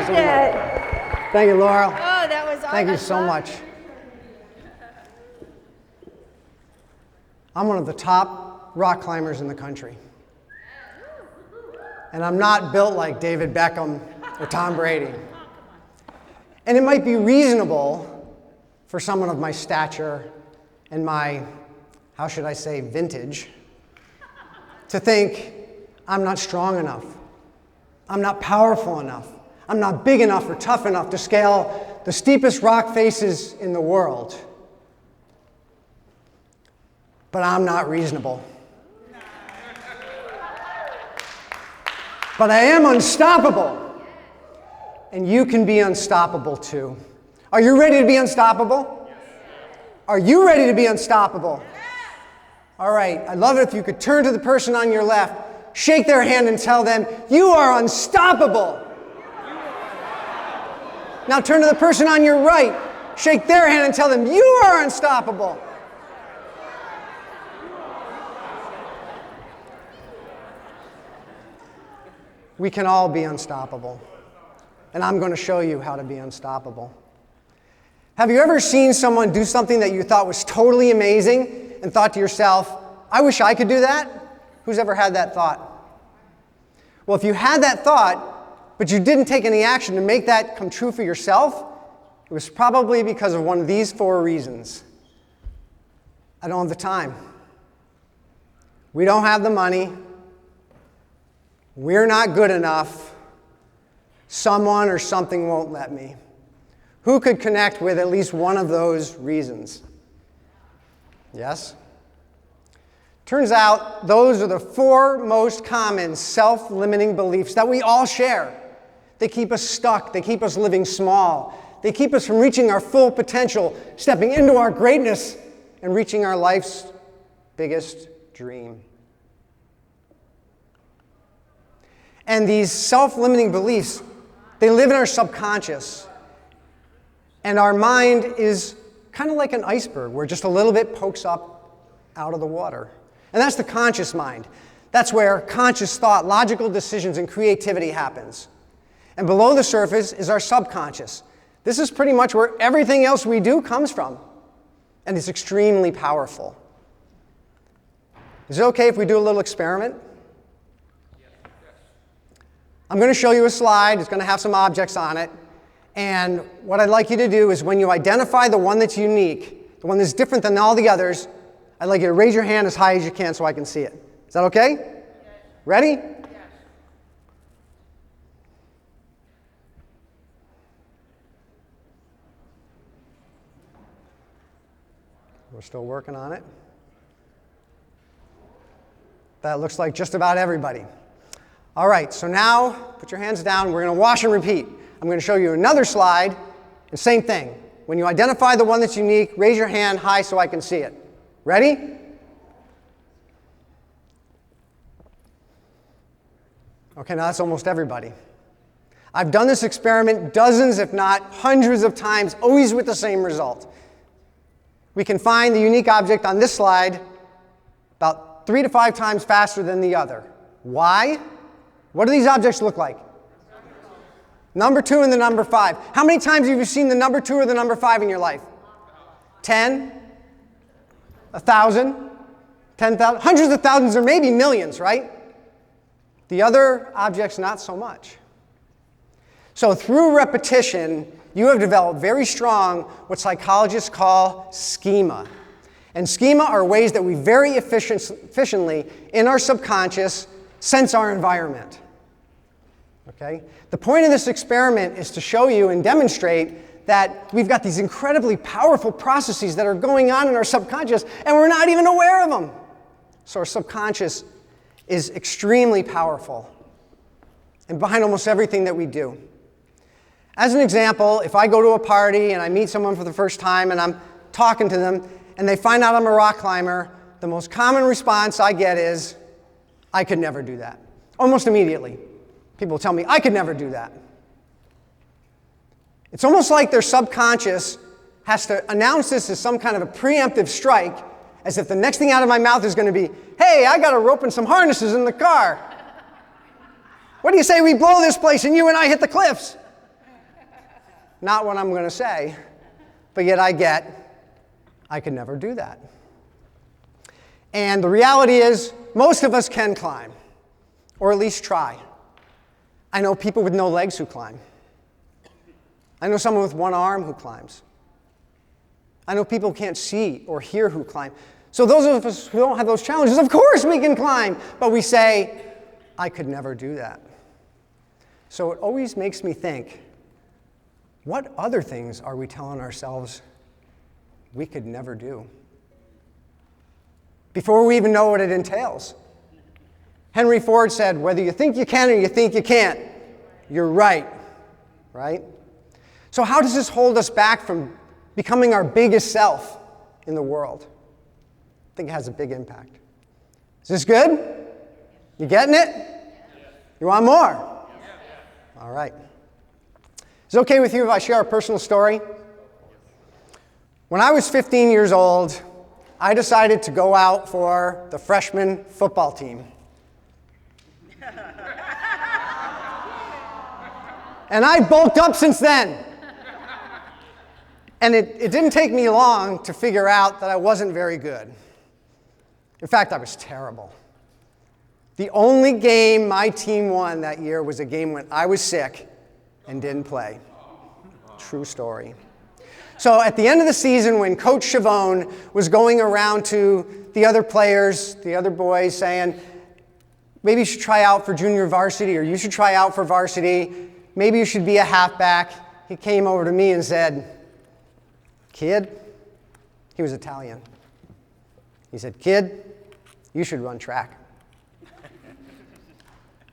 loved it. Thank you, Laurel. Oh, that was awesome. Thank you so much. I'm one of the top rock climbers in the country. And I'm not built like David Beckham or Tom Brady. And it might be reasonable for someone of my stature and my, how should I say, vintage, to think I'm not strong enough, I'm not powerful enough, I'm not big enough or tough enough to scale the steepest rock faces in the world. But I'm not reasonable. But I am unstoppable. And you can be unstoppable too. Are you ready to be unstoppable? Are you ready to be unstoppable? All right, I'd love it if you could turn to the person on your left, shake their hand and tell them, you are unstoppable. Now turn to the person on your right, shake their hand and tell them, you are unstoppable. We can all be unstoppable. And I'm going to show you how to be unstoppable. Have you ever seen someone do something that you thought was totally amazing and thought to yourself, I wish I could do that? Who's ever had that thought? Well, if you had that thought, but you didn't take any action to make that come true for yourself, it was probably because of one of these 4 reasons. I don't have the time. We don't have the money. We're not good enough. Someone or something won't let me. Who could connect with at least one of those reasons? Yes? Turns out those are the 4 most common self-limiting beliefs that we all share. They keep us stuck. They keep us living small. They keep us from reaching our full potential, stepping into our greatness, and reaching our life's biggest dream. And these self-limiting beliefs, they live in our subconscious. And our mind is kind of like an iceberg where just a little bit pokes up out of the water. And that's the conscious mind. That's where conscious thought, logical decisions, and creativity happens. And below the surface is our subconscious. This is pretty much where everything else we do comes from. And it's extremely powerful. Is it okay if we do a little experiment? I'm going to show you a slide. It's going to have some objects on it. And what I'd like you to do is when you identify the one that's unique, the one that's different than all the others, I'd like you to raise your hand as high as you can so I can see it. Is that okay? Yes. Ready? Yes. We're still working on it. That looks like just about everybody. All right, so now put your hands down. We're going to wash and repeat. I'm going to show you another slide, and same thing. When you identify the one that's unique, raise your hand high so I can see it. Ready? Okay, now that's almost everybody. I've done this experiment dozens, if not hundreds of times, always with the same result. We can find the unique object on this slide about 3 to 5 times faster than the other. Why? What do these objects look like? Number 2 and the number 5. How many times have you seen the number 2 or the number 5 in your life? 10? 1,000? 10,000? Hundreds of thousands or maybe millions, right? The other objects, not so much. So through repetition, you have developed very strong, what psychologists call schema. And schema are ways that we very efficiently, in our subconscious, sense our environment. Okay? The point of this experiment is to show you and demonstrate that we've got these incredibly powerful processes that are going on in our subconscious, and we're not even aware of them. So our subconscious is extremely powerful and behind almost everything that we do. As an example, if I go to a party and I meet someone for the first time and I'm talking to them and they find out I'm a rock climber, the most common response I get is, I could never do that. Almost immediately. People tell me, I could never do that. It's almost like their subconscious has to announce this as some kind of a preemptive strike, as if the next thing out of my mouth is going to be, hey, I got a rope and some harnesses in the car. What do you say we blow this place and you and I hit the cliffs? not what I'm going to say, but yet I could never do that. And the reality is, most of us can climb, or at least try. I know people with no legs who climb. I know someone with one arm who climbs. I know people who can't see or hear who climb. So those of us who don't have those challenges, of course we can climb, but we say, I could never do that. So it always makes me think, what other things are we telling ourselves we could never do? Before we even know what it entails. Henry Ford said, whether you think you can or you think you can't, you're right, right? So how does this hold us back from becoming our biggest self in the world? I think it has a big impact. Is this good? You getting it? You want more? All right. Is it okay with you if I share a personal story? When I was 15 years old, I decided to go out for the freshman football team. And I bulked up since then. And it didn't take me long to figure out that I wasn't very good. In fact, I was terrible. The only game my team won that year was a game when I was sick and didn't play. True story. So at the end of the season, when Coach Chavone was going around to the other players, the other boys, saying, maybe you should try out for junior varsity, or you should try out for varsity, maybe you should be a halfback, he came over to me and said, kid, he was Italian. He said, kid, you should run track.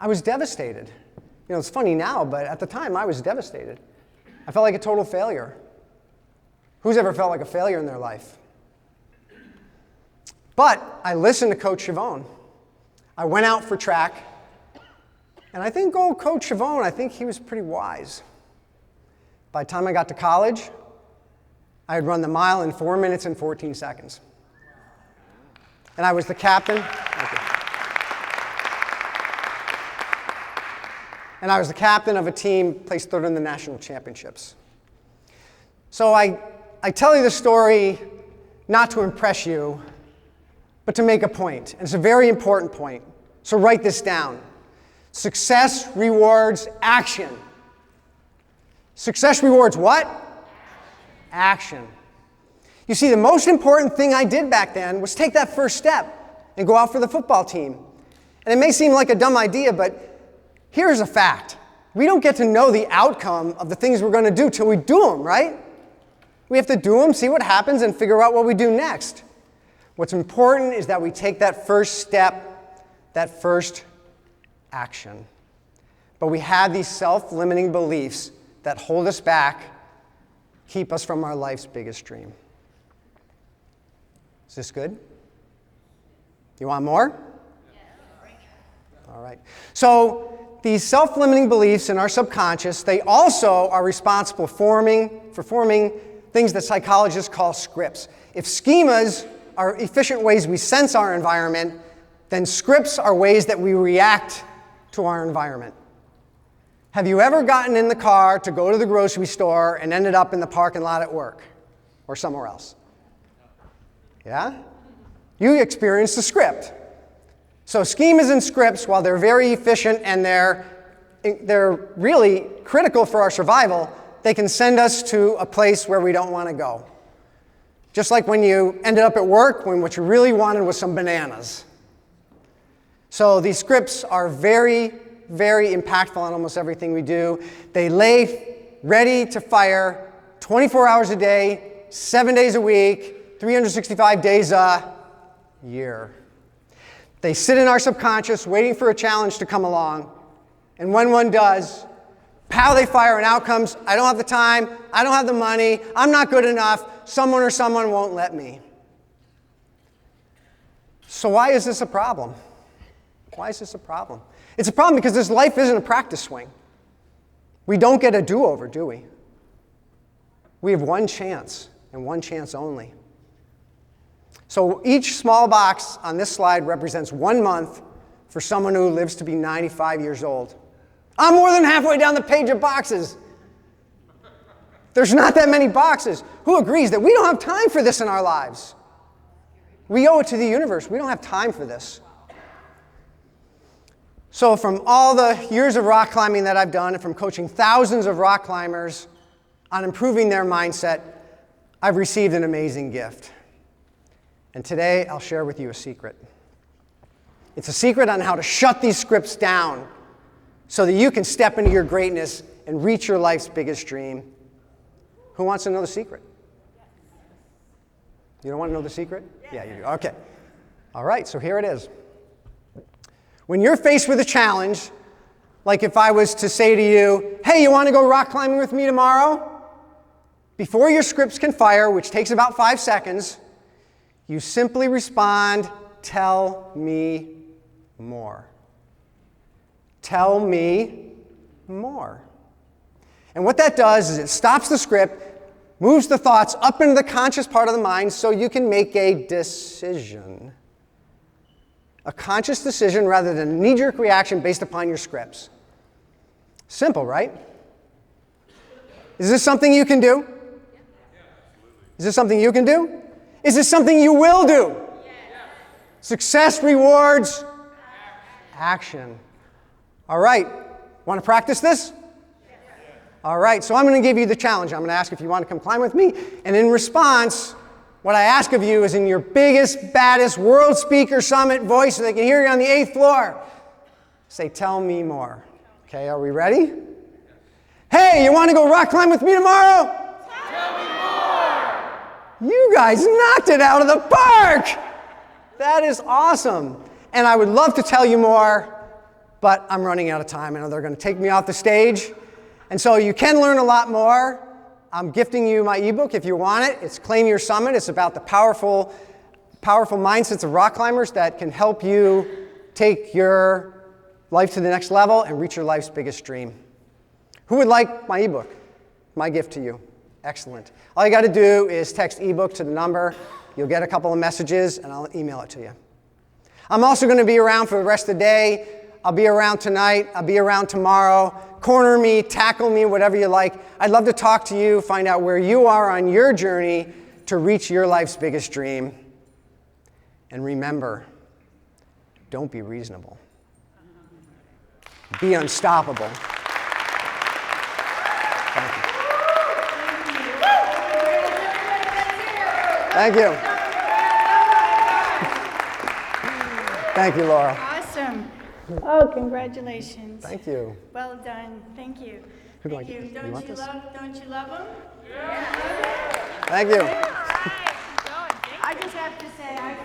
I was devastated. You know, it's funny now, but at the time I was devastated. I felt like a total failure. Who's ever felt like a failure in their life? But I listened to Coach Chavone. I went out for track, and I think old Coach Chavone, I think he was pretty wise. By the time I got to college, I had run the mile in 4 minutes and 14 seconds. And I was the captain. And I was the captain of a team placed third in the national championships. So I tell you this story not to impress you, but to make a point. And it's a very important point. So write this down. Success rewards action. Success rewards what? Action. You see, the most important thing I did back then was take that first step and go out for the football team. And it may seem like a dumb idea, but here's a fact. We don't get to know the outcome of the things we're going to do till we do them, right? We have to do them, see what happens, and figure out what we do next. What's important is that we take that first step, that first action. But we have these self-limiting beliefs that hold us back, keep us from our life's biggest dream. Is this good? You want more? All right. So these self-limiting beliefs in our subconscious, they also are responsible for forming things that psychologists call scripts. If schemas are efficient ways we sense our environment, then scripts are ways that we react to our environment. Have you ever gotten in the car to go to the grocery store and ended up in the parking lot at work or somewhere else? Yeah? You experienced a script. So schemas and scripts, while they're very efficient and they're really critical for our survival, they can send us to a place where we don't want to go. Just like when you ended up at work when what you really wanted was some bananas. So these scripts are very, very impactful on almost everything we do. They lay ready to fire 24 hours a day, 7 days a week, 365 days a year. They sit in our subconscious waiting for a challenge to come along. And when one does, pow, they fire, and out comes, I don't have the time, I don't have the money, I'm not good enough, someone or someone won't let me. So why is this a problem? Why is this a problem? It's a problem because this life isn't a practice swing. We don't get a do-over, do we? We have one chance, and one chance only. So each small box on this slide represents 1 month for someone who lives to be 95 years old. I'm more than halfway down the page of boxes. There's not that many boxes. Who agrees that we don't have time for this in our lives? We owe it to the universe. We don't have time for this. So from all the years of rock climbing that I've done and from coaching thousands of rock climbers on improving their mindset, I've received an amazing gift. And today I'll share with you a secret. It's a secret on how to shut these scripts down so that you can step into your greatness and reach your life's biggest dream. Who wants to know the secret? You don't want to know the secret? Yeah, you do. Okay. All right, so here it is. When you're faced with a challenge, like if I was to say to you, hey, you want to go rock climbing with me tomorrow? Before your scripts can fire, which takes about 5 seconds, you simply respond, tell me more. Tell me more. And what that does is it stops the script, moves the thoughts up into the conscious part of the mind so you can make a decision. A conscious decision rather than a knee-jerk reaction based upon your scripts. Simple, right? Is this something you can do? Is this something you can do? Is this something you will do? Success rewards action. All right. Want to practice this? All right. So I'm going to give you the challenge. I'm going to ask if you want to come climb with me. And in response, what I ask of you is in your biggest, baddest World Speaker Summit voice so they can hear you on the 8th floor. Say, tell me more. Okay, are we ready? Hey, you want to go rock climb with me tomorrow? Tell me more! You guys knocked it out of the park! That is awesome. And I would love to tell you more, but I'm running out of time. I know they're going to take me off the stage. And so you can learn a lot more. I'm gifting you my ebook if you want it. It's Claim Your Summit. It's about the powerful mindsets of rock climbers that can help you take your life to the next level and reach your life's biggest dream. Who would like my ebook? My gift to you. Excellent. All you got to do is text ebook to the number. You'll get a couple of messages, and I'll email it to you. I'm also going to be around for the rest of the day. I'll be around tonight. I'll be around tomorrow. Corner me, tackle me, whatever you like. I'd love to talk to you, find out where you are on your journey to reach your life's biggest dream. And remember, don't be reasonable. Be unstoppable. Thank you. Thank you, Laura. Awesome. Oh, congratulations. Thank you. Well done. Thank you. Who do Thank I you. get? You want this? Don't you love them? Thank you. I just have to say, I feel